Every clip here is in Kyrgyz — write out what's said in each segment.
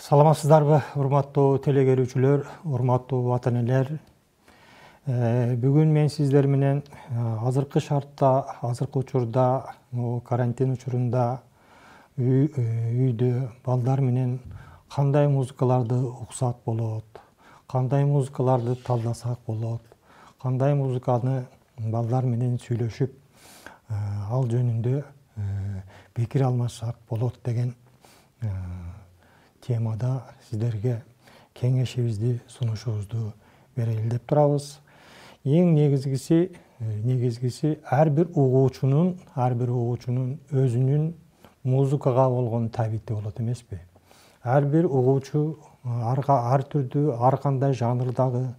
Саламатсыздарбы, урматтуу телегөрүүчүлөр, урматтуу ата-энелер. Бүгүн мен сиздер менен азыркы шартта, азыркы учурда, карантин учурунда үйдө балдар менен кандай музыкаларды уксак болот, кандай музыкаларды талдасак болот, кандай музыканы балдар менен сүйлөшүп, ал жөнүндө пикир алмашсак болот деген темада сиздерге кеңешибизди, сунушубузду берели деп турабыз. Эң негизгиси ар бир угуучунун өзүнүн музыкага болгон табити болот эмеспи? Ар бир угуучу ар түрдүү, ар кандай жанрдагы,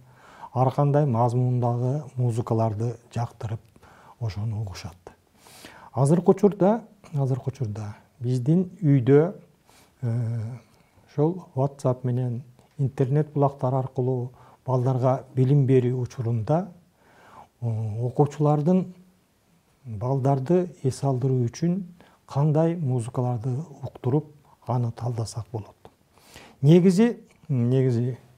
ар кандай мазмундагы музыкаларды жактырып, ошону угушат. Азыркы учурда биздин үйдө ошол WhatsApp менен интернет булактар аркылуу балдарга билим берүү учурунда окуучулардын балдарды эс алдыруу үчүн кандай музыкаларды уктуруп, аны талдасак болот. Негизи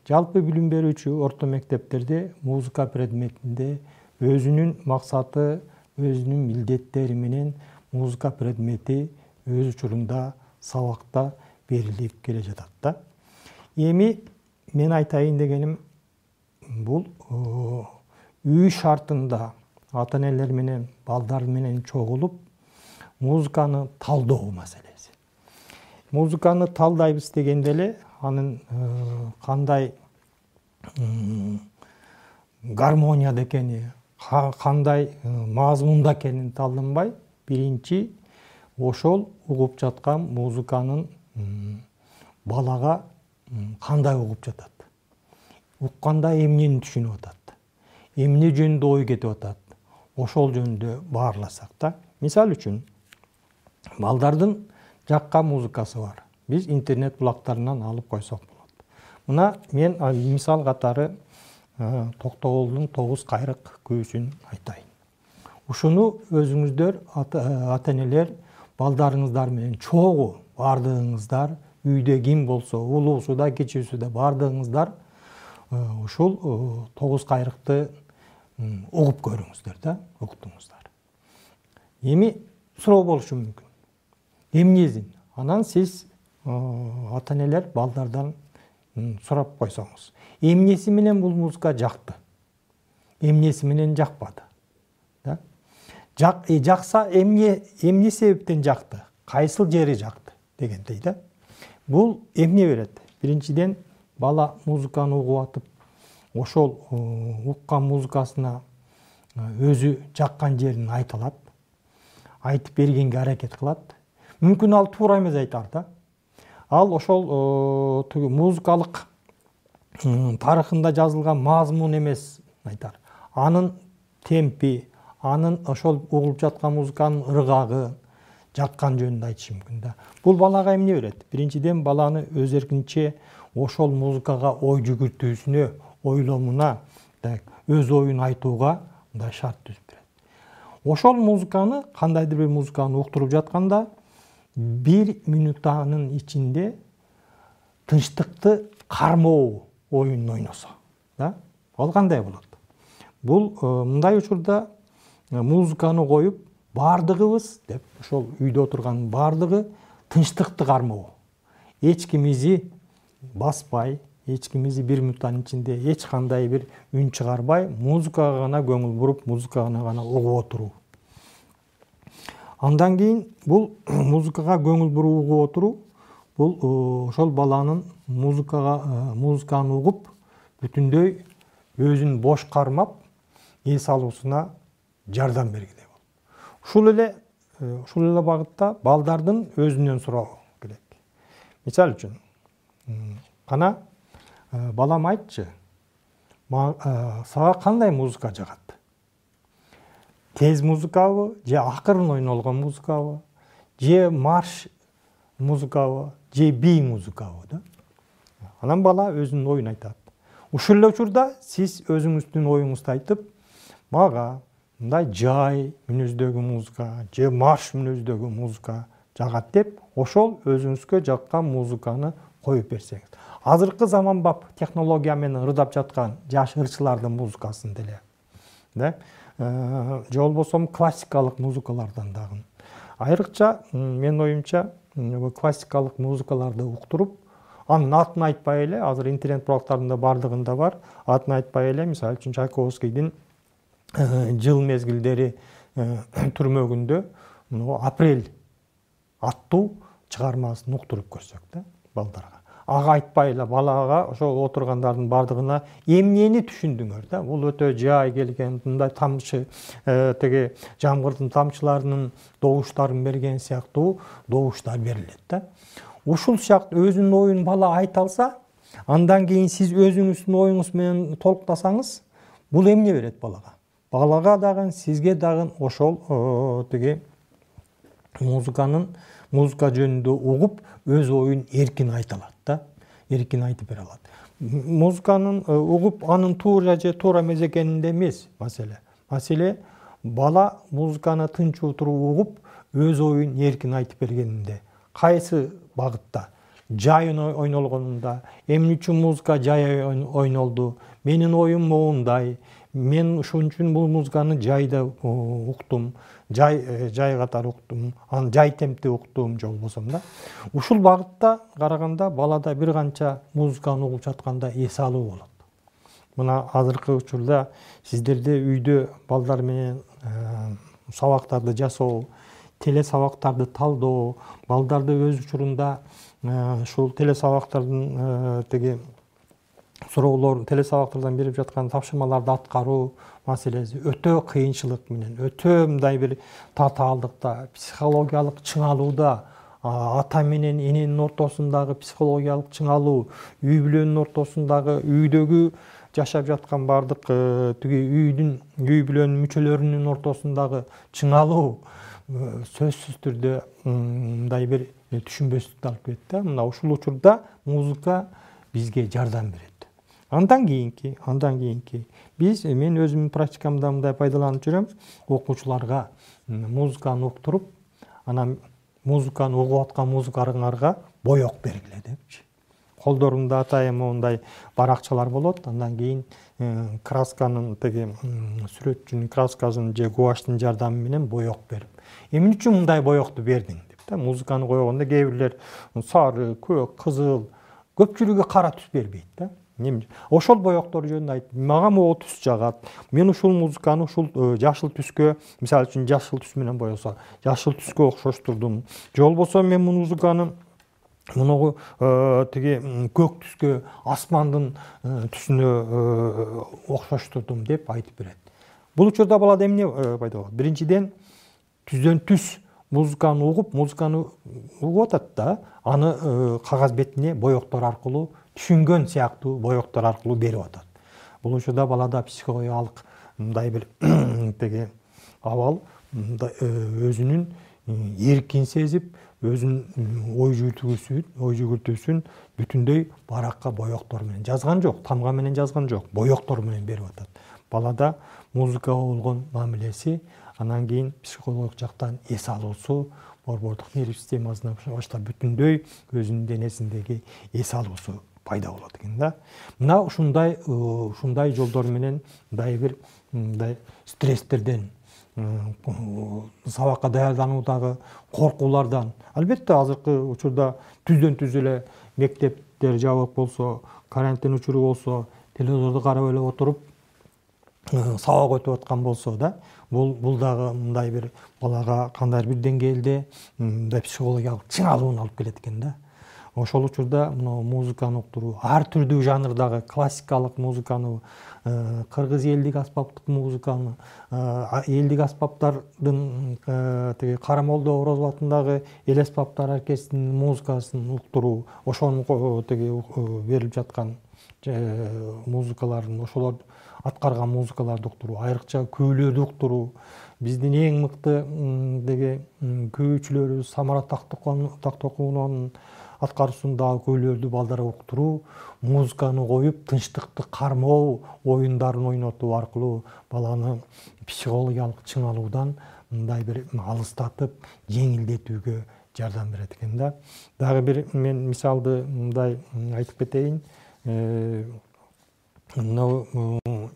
жалпы билим берүүчү орто мектептерде музыка предметинде өзүнүн максаты, өзүнүн милдеттери менен музыка предмети өз учурунда сабакта берилип келе жатат да. Эми мен айтайын дегеним, бул үй шартында ата-энелер менен балдар менен чогулуп музыканы талдоо маселеси. Музыканы талдайбыз дегенде эле анын кандай гармонияда экени, кандай мазмунда экенин талданбай, биринчи ошол угуп жаткан музыканын балага кандай угуп жатат, укканда эмнени түшүнүп атат, эмне жөнүндө ой кетип атат, ошол жөнүндө баарласак да. Мисалы үчүн, балдардын жаккан музыкасы бар. Биз интернет булактарынан алып койсок болот. Мына мен мисал катары Токтогулдун 9 кайрык күүсүн айтайын. Ушуну өзүңүздөр ата-энелер балдарыңыздар менен чогуу бардыгыңыздар, үйдө ким болсо, улуусу да, кичүүсү да бардыгыңыздар ушул 9 кайрыкты угуп көрүңүздөр да, уктуңуздар. Эми суроо болушу мүмкүн. Эмнесин? Анан сиз ата-энелер балдардан сурап койсоңуз. Эмнеси менен бул музыка жакты? Эмнеси менен жакпады? Жакса эмне себептен жакты? Кайсыл жери жакты дегендей да. Бул эмне берет? Биринчиден, бала музыканы угуп атып, ошол уккан музыкасына өзү жаккан жерин айта алат, айтып бергенге аракет кылат. Мүмкүн ал туура эмес айтар да. Ал ошол музыкалык тарыхында жазылган мазмун эмес айтар. Анын темпи, анын ошол угулуп жаткан музыканын ыргагы, жаккан жөнүндө айтышы мүмкүн да. Бул балага эмне берет? Биринчиден, баланы өз эркинче ошол музыкага ой жүгүртүүсүнө, ойломуна, өз оюн айтууга мындай шарт түзүп берет. Ошол музыканы, кандайдыр бир музыканы уктуруп жатканда, 1 минутанын ичинде тынчтыкты кармоо оюнун ойносо, да? Ал кандай болот? Бул мындай учурда музыканы коюп, бардыгыбыз деп, ошол үйдө отурган бардыгы тынчтыкты кармоо. Эч кимизи баспай, эч кимизи 1 минуттан ичинде эч кандай бир үн чыгарбай, музыкага гана көңүл буруп, музыканы гана угуп отуруу. Андан кийин бул музыкага көңүл буруп угуп отуруу, бул ошол баланын музыканы угуп, бүтүндөй өзүн бош кармап, эс алуусуна жардам бергиле болот. Ушул эле багытта балдардын өзүнөн суроо керек. Мисалы үчүн, кана балам айтчы, сага кандай музыка жагат? Тез музыкабы, же акырын ойнолгон музыкабы, же марш музыкабы, же би музыкабы да? Анан бала өзүнүн оюн айтат. Ушул эле учурда сиз өзүңүздүн оюңузду айтып, мага мындай жай мүнөздөгү музыка, же марш мүнөздөгү музыка жагат деп, ошол өзүңүзгө жаккан музыканы коюп берсеңиз. Азыркы заманбап технология менен ырдап жаткан жаш ырчылардын музыкасын деле, да, же болбосо классикалык музыкалардан дагы. Айрыкча менин оюмча классикалык музыкаларды уктуруп, анын атын айтпай эле, азыр интернет бурактарында бардыгында бар, атын айтпай эле, мисалы үчүн Чайковскийдин жыл мезгилдери түрмөгүндө апрель аттуу чыгармасын уктуруп көрсөк да балдарга. Ага айтпай эле балага, ошол отургандардын бардыгына эмнени түшүндүңөр да? Бул өтө жай келген, мындай тамчы, теги жамгырдын тамчыларынын добуштарын берген сыяктуу добуштар берилет да. Ушул сыяктуу өзүнүн оюн бала айта алса, андан кийин сиз өзүңүздүн оюңуз менен толуктасаңыз, бул эмне берет балага? Балага дагы, сизге дагы ошол теги музыка жөнүндө угуп, өз оюн эркин айта алат да, эркин айтып бере алат. Музыканын угуп, анын туура же туура эмес экенинде эмес маселе. Маселе бала музыканы тынч отуруп угуп, өз оюн эркин айтып бергенинде. Кайсы багытта? Жай ойнолгонунда, эмне үчүн музыка жай ойнолду, менин оюм моундай, мен ушун үчүн бул музыканы жайда уктум, жай катары уктум, аны жай темпте уктум же болбосом да. Ушул багытта караганда балада бир канча музыканы угуп жатканда эс алуу болот. Мына азыркы учурда сиздерде үйдө балдар менен сабактарды жасоо, теле сабактарды талдоо, балдарды өз учурунда ушул теле сабактардын теги суроолор, теле сабактардан берип жаткан тапшырмаларды аткаруу маселеси өтө кыйынчылык менен, өтө мындай бир татаалдыкта, психологиялык чыңалууда, ата менен эненин ортосундагы психологиялык чыңалуу, үй бүлөнүн ортосундагы, үйдөгү жашап жаткан бардык тиги үй бүлөнүн мүчөлөрүнүн ортосундагы чыңалуу сөзсүз түрдө мындай бир түшүнбөстүктү алып келет да. Мына ушул учурда музыка бизге жардам берет. Андан кийинки биз, мен өзүмдүн практикамда мындай пайдаланып жүрөм, окуучуларга музыканы уктуруп, анан музыканы угуп аткан музыкаларга боек бергиле депчи. Колдорунда атайын моундай баракчалар болот, андан кийин красканын теги сүрөтчүнүн краскасын же гуачтын жардамы менен боек берип, эмне үчүн мындай боекту бердиң деп да. Музыканы койгондо кээ бирлер сары, көк, кызыл, көпчүлүгү кара түс бербейт да. Ошол боектор жөнүндө айтып, мага могу түс жагат. Мен ушул музыканы ушул жашыл түскө, мисалы үчүн жашыл түс менен боесо, жашыл түскө окшоштурдум. Же болбосо мен музыканы мунугу тиги көк түскө, асмандын түсүнө окшоштурдум деп айтып берет. Бул учурда балада эмне пайда болот? Биринчиден, түздөн түс музыканы угуп атат да, аны кагаз бетине боектор аркылуу, түшүнгөн сыяктуу боектор аркылуу берип атат. Бул учурда балада психологиялык мындай бир теги абал, өзүнүн эркин сезип, өзүнүн ой жүгүртүүсүн бүтүндөй баракка боектор менен жазган жок, тамга менен жазган жок, боектор менен берип атат. Балада музыкага болгон мамилеси, анан кийин психологиялык жактан эс алуусу, борбордук нерв системасына баштап бүтүндөй өзүнүн денесиндеги эс алуусу пайда болот экен да. Мына ушундай жолдор менен мындай бир стресстерден, сабакка даярдануудагы коркуулардан, албетте азыркы учурда түздөн түз эле мектептер жабык болсо, карантин учуру болсо, телевизорду карап эле отуруп сабак өтүп аткан болсо да, бул дагы мындай бир балага кандайдыр бир деңгээлде мындай психологиялык чыңалууну алып келет экен да. Ошол учурда мына музыканы уктуруу, ар түрдүү жанрдагы классикалык музыканы, кыргыз элдик аспаптык музыканы, элдик аспаптардын теги Карамолдо Орозов атындагы эл аспаптар оркестринин музыкасын уктуруу, ошонун теги берилип жаткан музыкаларын, ошолор аткарган музыкаларды уктуруу, айрыкча күүлөрдү уктуруу. Биздин эң мыкты деги күүчүлөрүбүз Самара Тактокунованын аткаруусундагы күүлөрдү балдарга уктуруу, музыканы коюп, тынчтыкты кармоо оюндарын ойнотуу аркылуу баланы психологиялык чыңалуудан мындай бир алыстатып, жеңилдетүүгө жардам берет экен да. Дагы бир мен мисалды мындай айтып кетейин.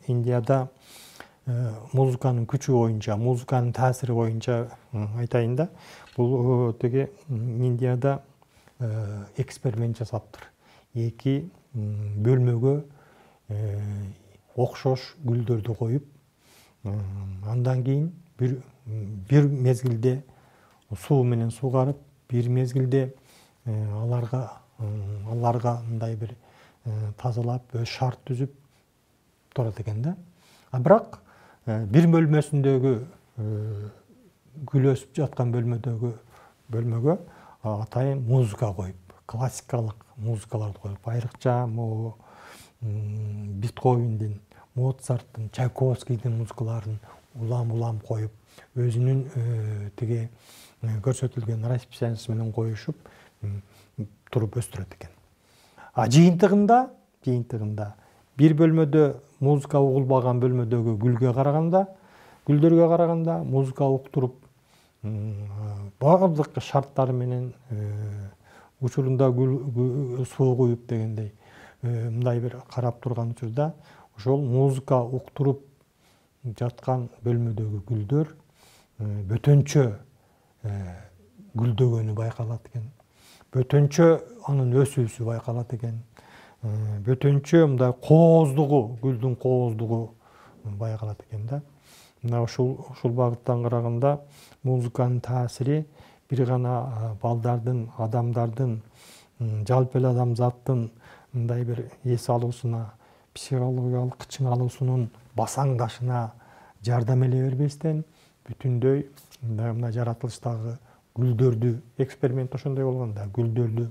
Индияда музыканын күчү боюнча, музыканын таасири боюнча айтайын да. Бул теге Индияда эксперимент жасаптыр. Эки бөлмөгө окшош гүлдөрдү коюп, андан кийин бир мезгилде суу менен сугарып, бир мезгилде аларга мындай бир тазалап, өз шарт түзүп турат экен да. Бирок бир бөлмөсүндөгү гүл өсүп жаткан бөлмөгө атайын музыка коюп, классикалык музыкаларды коюп, айрыкча могу Бетховендин, Моцарттын, Чайковскийдин музыкаларын улам коюп, өзүнүн тиги көрсөтүлгөн расписаниясы менен коюшуп туруп өстүрөт экен. Жыйынтыгында бир бөлмөдө музыка угулбаган бөлмөдөгү гүлдөргө караганда музыка уктуруп баардык шарттары менен учурунда суу куюп дегендей мындай бир карап турган учурда ошол музыка уктуруп жаткан бөлмөдөгү гүлдөр бөтөнчө гүлдөгөнү байкалат экен. Бөтөнчө анын өсүүсү байкалат экен. Бөтөнчө мындай кооздугу, гүлдүн кооздугу байкалат экен да. Мына ушул багыттан караганда музыканын таасири бир гана балдардын, адамдардын, жалпы эле адамзаттын мындай бир эс алуусуна, психологиялык чыңалуусунун басаңдашына жардам эле бербестен, бүтүндөй мына жаратылыштагы гүлдөрдү, эксперимент ошондой болгон да, гүлдөрдү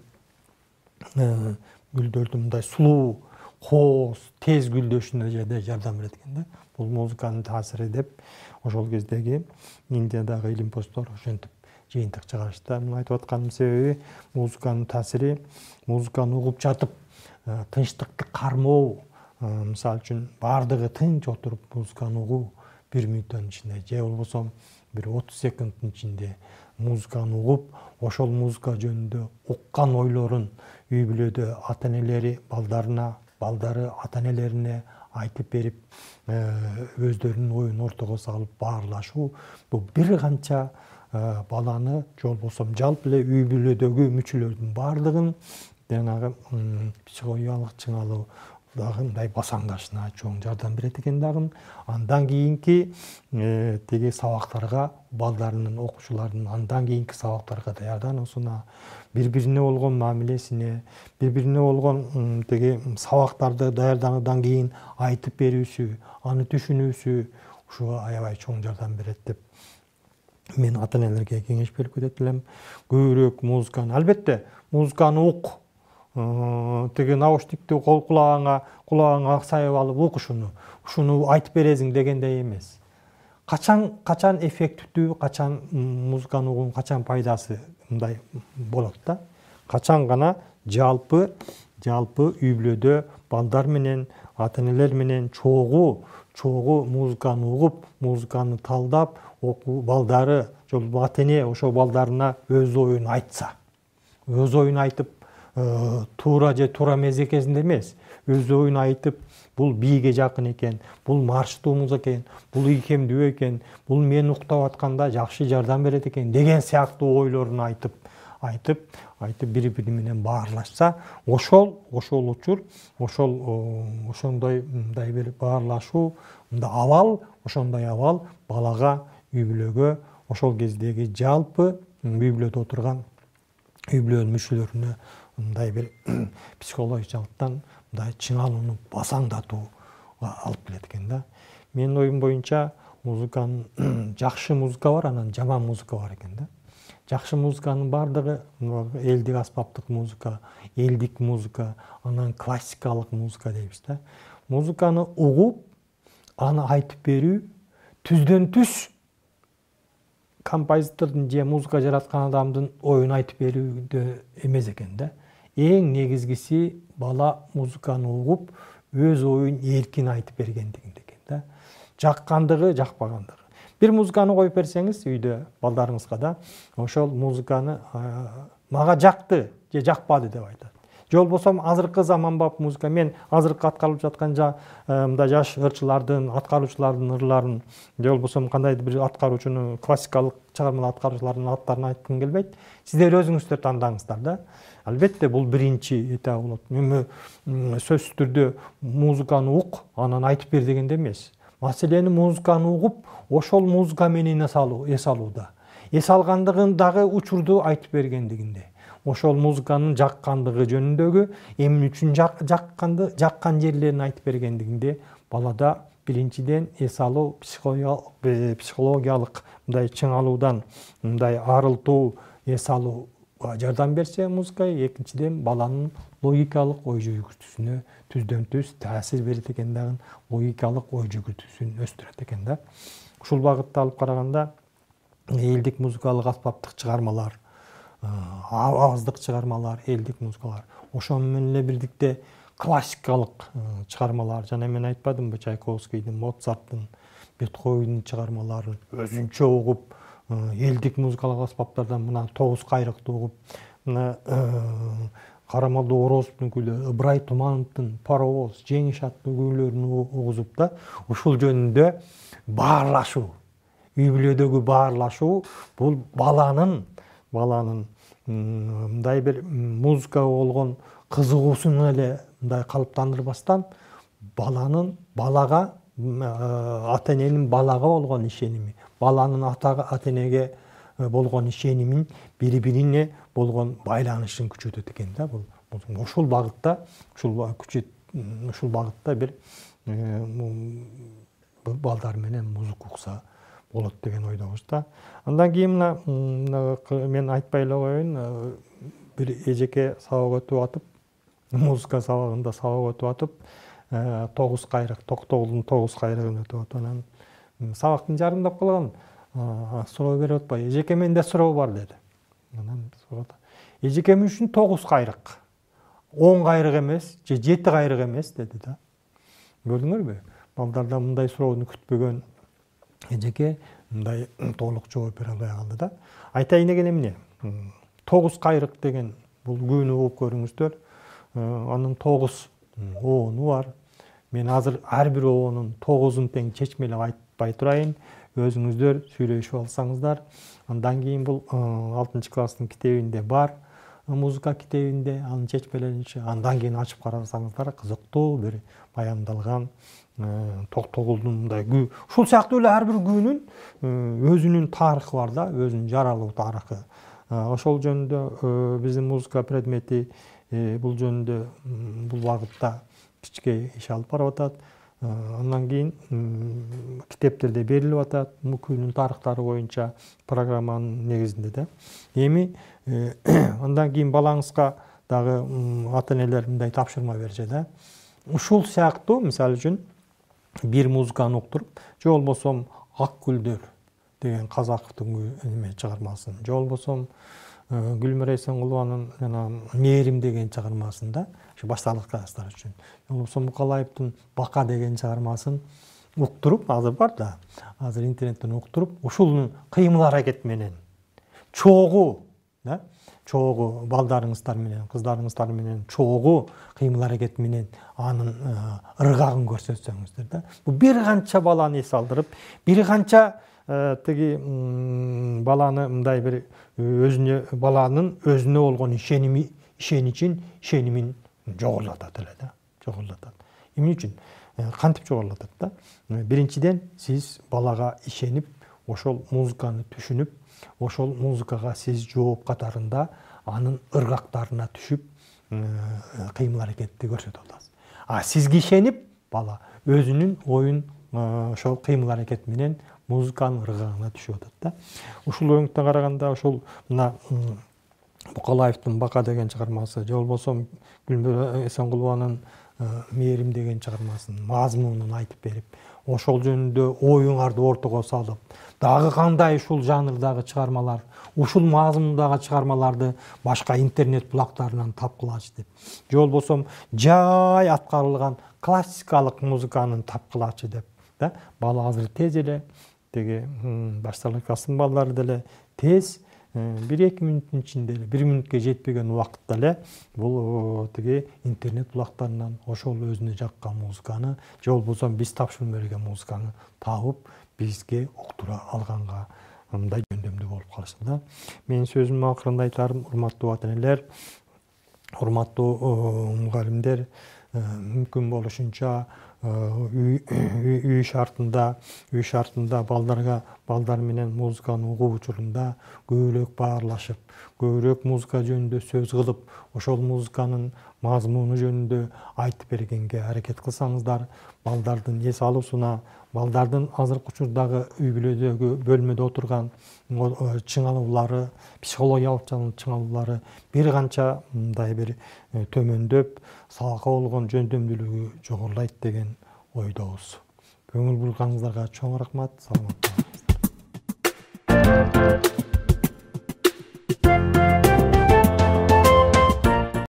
мындай сулуу, кооз, тез гүлдөшүнө жардам берет экен да. Бул музыканын таасири деп ошол кездеги Индиядагы илимпоздор ошентип жыйынтык чыгарышты. Муну айтып атканымдын себеби музыканын таасири, музыканы угуп жатып тынчтыкты кармоо, мисалы үчүн баардыгы тынч отуруп музыканы угуу 1 мүнөттүн ичинде же болбосо бир 30 секундтун ичинде музыканы угуп, ошол музыка жөнүндө уккан ойлорун үй бүлөдө ата-энелери балдары ата-энелерине айтып берип, өздөрүнүн оюн ортого салып баарлашуу, бул бир канча баланы же болбосо жалпы эле үй бүлөдөгү мүчөлөрдүн баардыгын жанагы психологиялык чыңалуу дагы мындай басаңдашына чоң жардам берет экен дагы. Андан кийинки тиги сабактарга, балдарынын, окуучулардын андан кийинки сабактарга даярдануусуна, бири-бирине болгон мамилесине, бири-бирине болгон тиги сабактарды даярдануудан кийин айтып берүүсү, аны түшүнүүсү ушуга аябай чоң жардам берет деп мен ата-энелерге кеңеш берип кетет элем. Көбүрөөк музыканы, албетте, музыканы ук, тиги наушникти кулагыңа сайып алып ук ушуну айтып бересиң дегендей эмес. Качан эффективдүү, качан музыканы угуунун качан пайдасы мындай болот да. Качан гана жалпы үй бүлөдө балдар менен, ата-энелер менен чогуу музыканы угуп, музыканы талдап, балдары, ата-эне ошо балдарына өз оюн айтса. Өз оюн айтып, туура же туура эмес экенин эмес, өз оюн айтып, бул бийге жакын экен, бул марштуу музыка экен, бул ийкемдүү экен, бул мен уктап атканда жакшы жардам берет экен деген сыяктуу ойлорун айтып бири-бири менен баарлашса, ошондой мындай бир баарлашуу, ошондой абал балага, үй бүлөгө, ошол кездеги жалпы үй бүлөдө отурган үй бүлөнүн мүчөлөрүнө мындай бир психологиялыктан мындай чыңалууну басаңдатууга алып келет экен да. Менин оюм боюнча музыканын жакшы музыка бар, анан жаман музыка бар экен да. Жакшы музыканын баардыгы элдик аспаптык музыка, элдик музыка, анан классикалык музыка дейбиз да. Музыканы угуп, аны айтып берүү түздөн түз композитордун же музыка жараткан адамдын оюн айтып берүүдө эмес экен да. Эң негизгиси бала музыканы угуп, өз оюн эркин айтып бергендигинде экен да. Жаккандыгы, жакпагандыгы. Бир музыканы коюп берсеңиз үйдө балдарыңызга да ошол музыканы мага жакты же жакпады деп айтат. Же болбосо азыркы заманбап музыка, мен азыркы аткарылып жаткан мындай жаш ырчылардын, аткаруучулардын ырларын, же болбосо кандайдыр бир аткаруучунун, классикалык чыгармалар аткаруучулардын аттарын айткым келбейт. Сиздер өзүңүздөр тандаңыздар да. Албетте бул биринчи этап болот. Эми сөзсүз түрдө музыканы ук, анан айтып бер дегенде эмес. Маселени музыканы угуп, ошол музыка менен эс алууда. Эс алгандыгын дагы учурду айтып бергендигинде. Ошол музыканын жаккандыгы жөнүндөгү, эмне үчүн жаккан жерлерин айтып бергендигинде балада биринчиден эс алуу, психологиялык мындай чыңалуудан, мындай арылтуу эс алууга жардам берсе музыка, экинчиден баланын логикалык ой жүгүртүүсүнө түздөн түз таасир берет экен дагы, логикалык ой жүгүртүүсүн өстүрөт экен да. Ушул багытта алып караганда элдик музыкалык аспаптык чыгармалар, аваздык чыгармалар, элдик музыкалар, ошол менен эле бирдикте классикалык чыгармалар, жана мен айтпадымбы, Чайковскийдин, Моцарттын, Бетховендин чыгармаларын өзүнчө угуп, элдик музыкалык аспаптардан мына Тогуз кайрыкты угуп, мына Карамалды Орозовдун күйлөрү, Ыбырай Тумановдун Паровоз, Жеңиш аттуу күйлөрүн угузуп да, ушул жөнүндө баарлашуу, үй бүлөдөгү баарлашуу, бул баланын мындай бир музыкага болгон кызыгуусун эле мындай калыптандырбастан, балага ата-эненин балага болгон ишеними, баланын ата-энеге болгон ишенимин, бири-бирине болгон байланышын күчөтөт экен да. Бул ушул багытта бир балдар менен музыка укса болот деген ойдобуз да. Андан кийин мен айтпай эле коеюн, бир эжеке сабак өтүп атып, музыка сабагында сабак өтүп атып, Тогуз кайрык, Токтогулдун Тогуз кайрыгын өтүп атып, анан сабактын жарымдап калган, суроо берип атпай, эжеке менде суроо бар деди. Анан эжекем үчүн 9 кайрык, 10 кайрык эмес, же 7 кайрык эмес деди да. Көрдүңөрбү? Балдардан мындай суроону күтпөгөн эжеке мындай толук жооп бере албай калды да. Айтайын деген эмне? 9 кайрык деген бул күнү угуп көрүңүздөр. Анын 9 оону бар. Мен азыр ар бир оонун 9-ун тең чечмелеп айтпай турайын. Өзүңүздөр сүйлөшүп алсаңыздар. Андан кийин бул 6-класстын китебинде бар. Музыка китебинде анын чечмелениши. Андан кийин ачып карасаңыздар, кызыктуу бир баяндалган Токтогулдун мындай күү. Ушул сыяктуу эле ар бир күүнүн өзүнүн тарыхы бар да, өзүнүн жаралуу тарыхы. Ошол жөнүндө биздин музыка предмети бул жөнүндө бул багытта кичке иш алып барып атат. Андан кийин китептерде берилип атат, күнүн тарыхтары боюнча программанын негизинде да. Эми андан кийин балаңызга дагы ата-энелер мындай тапшырма берсе да. Ушул сыяктуу, мисалы үчүн, бир музыканы уктуруп, же болбосо Ак гүлдөр деген Казаковдун чыгармасын, же болбосо Гүлмира Эсенгулованын Мээрим деген чыгармасында, башталык класстар үчүн, же болбосо Мукалаевдин Бака деген чыгармасын уктуруп, азыр бар да, азыр интернеттен уктуруп, ушунун кыймыл аракет менен чогуу, чогуу балдарыңыздар менен, кыздарыңыздар менен чогуу кыймыл аракет менен анын ыргагын көрсөтсөңүздөр да. Бул бир канча баланы эс алдырып, бир канча тиги баланы мындай бир баланын өзүнө болгон ишенимин жогорулатат эле да, жогорулатат. Эмне үчүн? Кантип жогорулатат да? Биринчиден сиз балага ишенип, ошол музыканы түшүнүп, ошол музыкага сиз жооп катарында анын ыргактарына түшүп, кыймыл аракетти көрсөтүп атасыз. Сизге ишенип, бала өзүнүн оюн ошол кыймыл аракет менен музыканын ыргагына түшүп атат да. Ушул оюңтан караганда ошол мына Мукалаевдин Бака деген чыгармасы, же болбосо Гүлмира Эсенгулованын Мээрим деген чыгармасын мазмунун айтып берип, ошол жөнүндө оюңарды ортого салып, дагы кандай ушул жанрдагы чыгармалар, ушул мазмундагы чыгармаларды башка интернет булактарынан тапкылачы деп, же болбосо жай аткарылган классикалык музыканы тапкылачы деп да. Бала азыр тез эле теги башталыкасын балдары деле тез 1-2 мүнөттүн ичинде эле 1 мүнөткө жетпеген убакытта эле бул тиги интернет булактарынан ошол өзүнө жаккан музыканы же болбосо биз тапшырма берген музыканы табып бизге уктура алганга мындай жөндөмдүү болуп калышты да. Менин сөзүмдүн акырында айтарым, урматтуу ата энелер, урматтуу мугалимдер, мүмкүн болушунча үй шартында балдар менен музыканы угуу учурунда көбүрөөк баарлашып, көбүрөөк музыка жөнүндө сөз кылып, ошол музыканын мазмуну жөнүндө айтып бергенге аракет кылсаңыздар, балдардын эс алуусуна, балдардын азыркы учурдагы үй бүлөдөгү бөлмөдө отурган чыңалуулары, психологиялык чыңалуулары бир канча мындай бир төмөндөп, салка болгон жөндөмдүүлүгү жогорулайт деген ойдобуз. Көңүл бурганыңыздарга чоң рахмат. Саламатта.